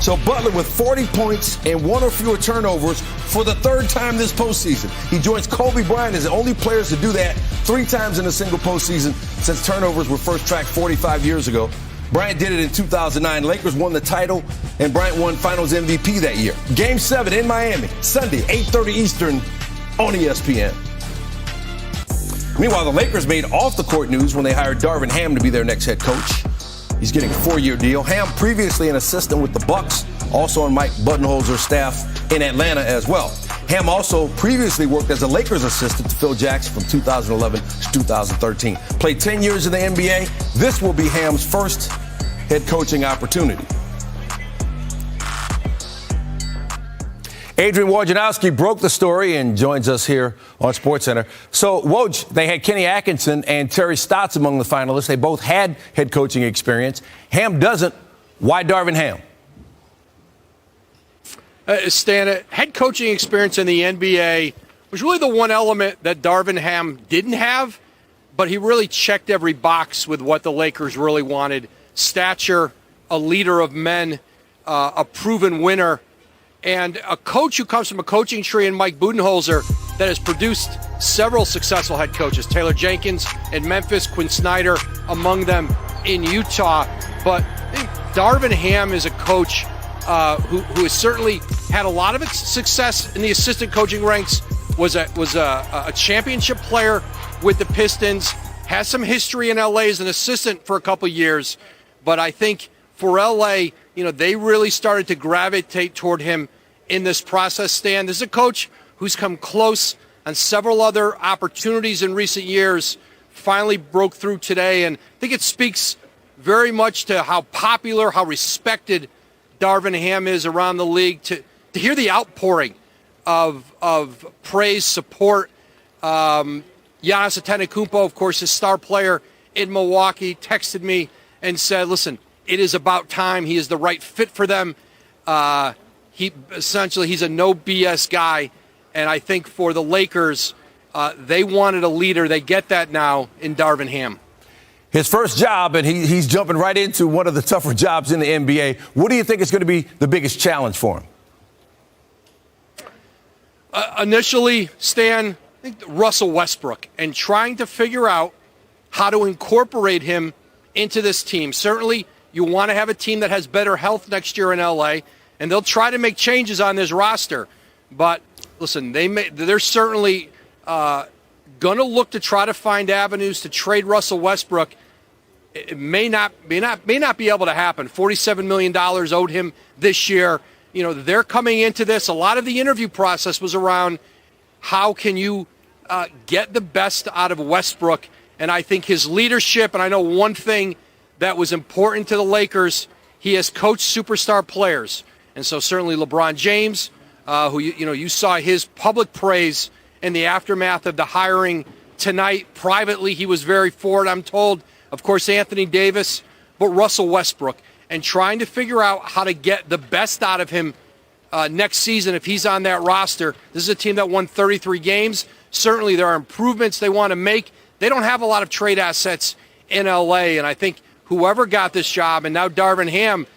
So Butler with 40 points and one or fewer turnovers for the third time this postseason. He joins Kobe Bryant as the only players to do that 3 times in a single postseason since turnovers were first tracked 45 years ago. Bryant did it in 2009. Lakers won the title, and Bryant won Finals MVP that year. Game 7 in Miami, Sunday, 8:30 Eastern on ESPN. Meanwhile, the Lakers made off-the-court news when they hired Darvin Ham to be their next head coach. He's getting a 4-year deal. Ham, previously an assistant with the Bucks, also on Mike Budenholzer's staff in Atlanta as well. Ham also previously worked as a Lakers assistant to Phil Jackson from 2011 to 2013. Played 10 years in the NBA. This will be Ham's first head coaching opportunity. Adrian Wojnarowski broke the story and joins us here on SportsCenter. So, Woj, they had Kenny Atkinson and Terry Stotts among the finalists. They both had head coaching experience. Ham doesn't. Why Darvin Ham? Stan, head coaching experience in the NBA was really the one element that Darvin Ham didn't have, but he really checked every box with what the Lakers really wanted. Stature, a leader of men, a proven winner, and a coach who comes from a coaching tree in Mike Budenholzer that has produced several successful head coaches. Taylor Jenkins in Memphis, Quinn Snyder among them in Utah. But I think Darvin Ham is a coach who has certainly had a lot of success in the assistant coaching ranks, was a championship player with the Pistons, has some history in LA as an assistant for a couple years. But I think for LA, they really started to gravitate toward him in this process, Stan. This is a coach who's come close on several other opportunities in recent years, finally broke through today. And I think it speaks very much to how popular, how respected Darvin Ham is around the league. To hear the outpouring of praise, support. Giannis Antetokounmpo, of course, his star player in Milwaukee, texted me and said, listen, it is about time. He is the right fit for them. He's a no BS guy. And I think for the Lakers, they wanted a leader. They get that now in Darvin Ham. His first job, and he's jumping right into one of the tougher jobs in the NBA. What do you think is going to be the biggest challenge for him? Initially, Stan, I think Russell Westbrook, and trying to figure out how to incorporate him into this team. Certainly, you want to have a team that has better health next year in LA, and they'll try to make changes on this roster. But listen, they're certainly going to look to try to find avenues to trade Russell Westbrook. It may not be able to happen. $47 million owed him this year. They're coming into this. A lot of the interview process was around how can you get the best out of Westbrook. And I think his leadership, and I know one thing that was important to the Lakers, he has coached superstar players. And so certainly LeBron James, who you saw his public praise in the aftermath of the hiring tonight. Privately, he was very for it, I'm told. Of course, Anthony Davis, but Russell Westbrook. And trying to figure out how to get the best out of him next season if he's on that roster. This is a team that won 33 games. Certainly there are improvements they want to make. They don't have a lot of trade assets in L.A., and I think whoever got this job, and now Darvin Ham,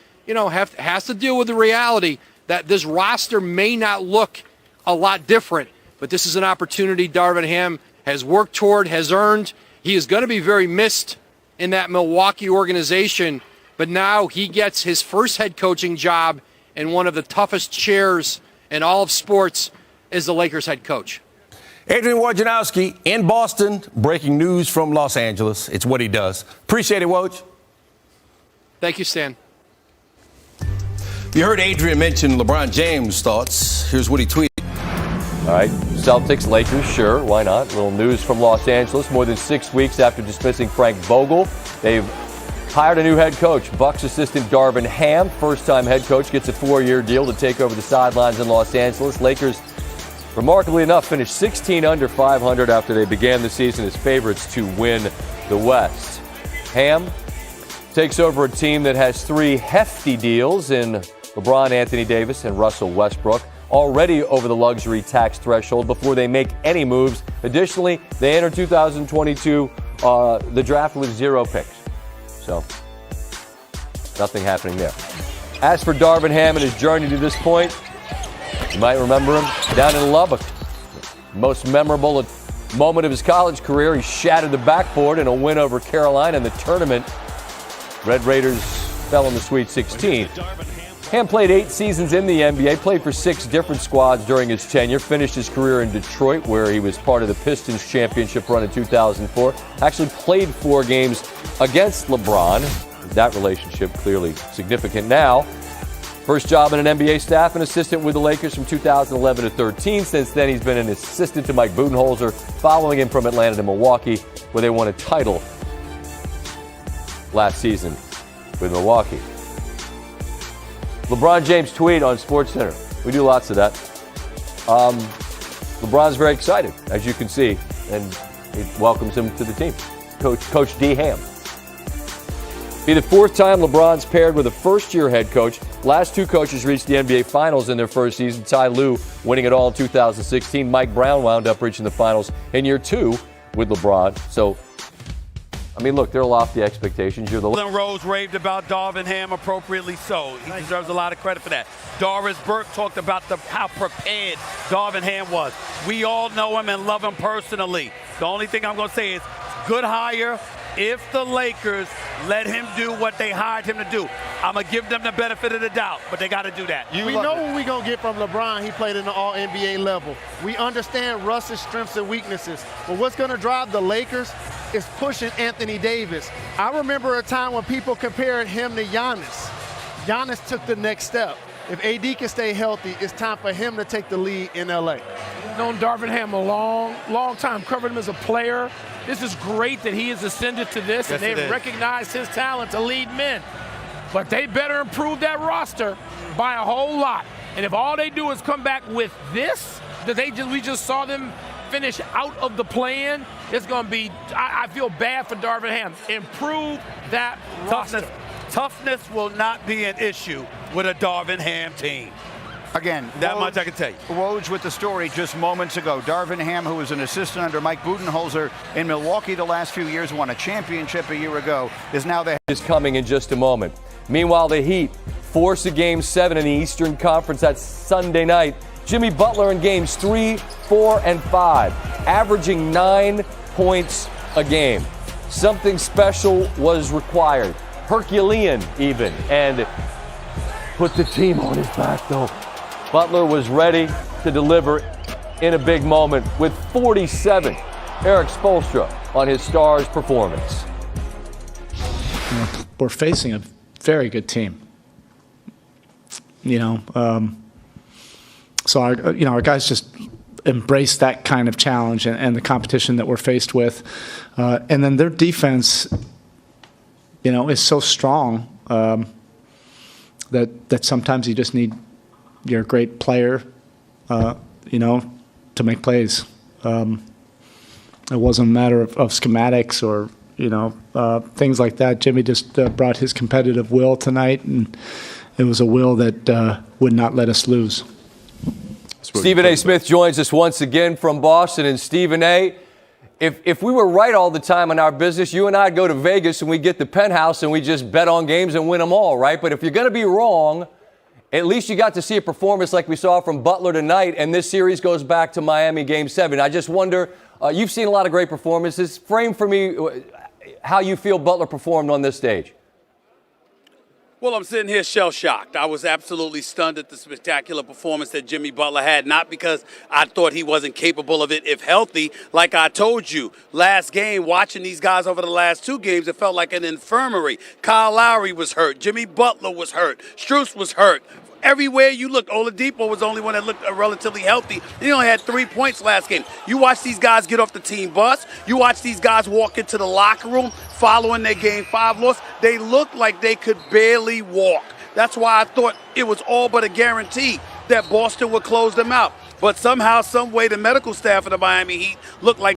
has to deal with the reality that this roster may not look a lot different. But this is an opportunity Darvin Ham has worked toward, has earned. He is going to be very missed in that Milwaukee organization. But now he gets his first head coaching job in one of the toughest chairs in all of sports as the Lakers head coach. Adrian Wojnarowski in Boston, breaking news from Los Angeles. It's what he does. Appreciate it, Woj. Thank you, Stan. You heard Adrian mention LeBron James' thoughts. Here's what he tweeted. All right, Celtics, Lakers, sure, why not? A little news from Los Angeles. More than 6 weeks after dismissing Frank Vogel, they've hired a new head coach. Bucks assistant Darvin Ham, first-time head coach, gets a 4-year deal to take over the sidelines in Los Angeles. Lakers, remarkably enough, finished 16 under 500 after they began the season as favorites to win the West. Ham takes over a team that has 3 hefty deals in LeBron, Anthony Davis, and Russell Westbrook, already over the luxury tax threshold before they make any moves. Additionally, they enter 2022, the draft with 0 picks. So, nothing happening there. As for Darvin Ham and his journey to this point, you might remember him down in Lubbock. Most memorable moment of his college career, he shattered the backboard in a win over Carolina in the tournament. Red Raiders fell in the Sweet 16. Ham played 8 seasons in the NBA, played for 6 different squads during his tenure, finished his career in Detroit, where he was part of the Pistons championship run in 2004. Actually played 4 games against LeBron. That relationship clearly significant now. First job in an NBA staff and assistant with the Lakers from 2011 to 13. Since then, he's been an assistant to Mike Budenholzer, following him from Atlanta to Milwaukee, where they won a title last season with Milwaukee. LeBron James tweet on SportsCenter. We do lots of that. LeBron's very excited, as you can see, and he welcomes him to the team. Coach D. Ham. Be the 4th time LeBron's paired with a first-year head coach. Last 2 coaches reached the NBA Finals in their first season. Ty Lue winning it all in 2016. Mike Brown wound up reaching the Finals in year 2 with LeBron. So, I mean, look, they're lofty expectations. You're the Rose raved about Darvin Ham, appropriately so. He deserves a lot of credit for that. Doris Burke talked about how prepared Darvin Ham was. We all know him and love him personally. The only thing I'm going to say is good hire. If the Lakers let him do what they hired him to do, I'm going to give them the benefit of the doubt, but they got to do that. We know what we're going to get from LeBron. He played in the All-NBA level. We understand Russ's strengths and weaknesses, but what's going to drive the Lakers is pushing Anthony Davis. I remember a time when people compared him to Giannis. Giannis took the next step. If AD can stay healthy, it's time for him to take the lead in LA. Known Darvin Ham a long time, covered him as a player. This is great that he has ascended to this, and they've recognized his talent to lead men. But they better improve that roster by a whole lot. And if all they do is come back with this, we just saw them finish out of the play-in, it's going to be, I feel bad for Darvin Ham. Improve that roster. Toughness will not be an issue with a Darvin Ham team. Again, that much I can tell you. WOJ with the story just moments ago. Darvin Ham, who was an assistant under Mike Budenholzer in Milwaukee the last few years, won a championship a year ago, is now the is coming in just a moment. Meanwhile, the Heat force a Game 7 in the Eastern Conference. That's Sunday night. Jimmy Butler in Games 3, 4, and 5, averaging 9 points a game. Something special was required. Herculean even, and put the team on his back though. Butler was ready to deliver in a big moment with 47. Eric Spoelstra on his Stars performance. We're facing a very good team. So our guys just embrace that kind of challenge and the competition that we're faced with, and then their defense, is so strong that sometimes you just need your great player, to make plays. It wasn't a matter of schematics or things like that. Jimmy just brought his competitive will tonight, and it was a will that would not let us lose. Stephen A. Smith joins us once again from Boston. And Stephen A., if we were right all the time in our business, you and I'd go to Vegas and we get the penthouse and we just bet on games and win them all, right? But if you're going to be wrong, at least you got to see a performance like we saw from Butler tonight, and this series goes back to Miami Game 7. I just wonder, you've seen a lot of great performances. Frame for me how you feel Butler performed on this stage. Well, I'm sitting here shell-shocked. I was absolutely stunned at the spectacular performance that Jimmy Butler had, not because I thought he wasn't capable of it if healthy. Like I told you, last game, watching these guys over the last 2 games, it felt like an infirmary. Kyle Lowry was hurt. Jimmy Butler was hurt. Strus was hurt. Everywhere you looked, Oladipo was the only one that looked relatively healthy. He only had 3 points last game. You watch these guys get off the team bus. You watch these guys walk into the locker room following their Game 5 loss. They looked like they could barely walk. That's why I thought it was all but a guarantee that Boston would close them out. But somehow, some way, the medical staff of the Miami Heat looked like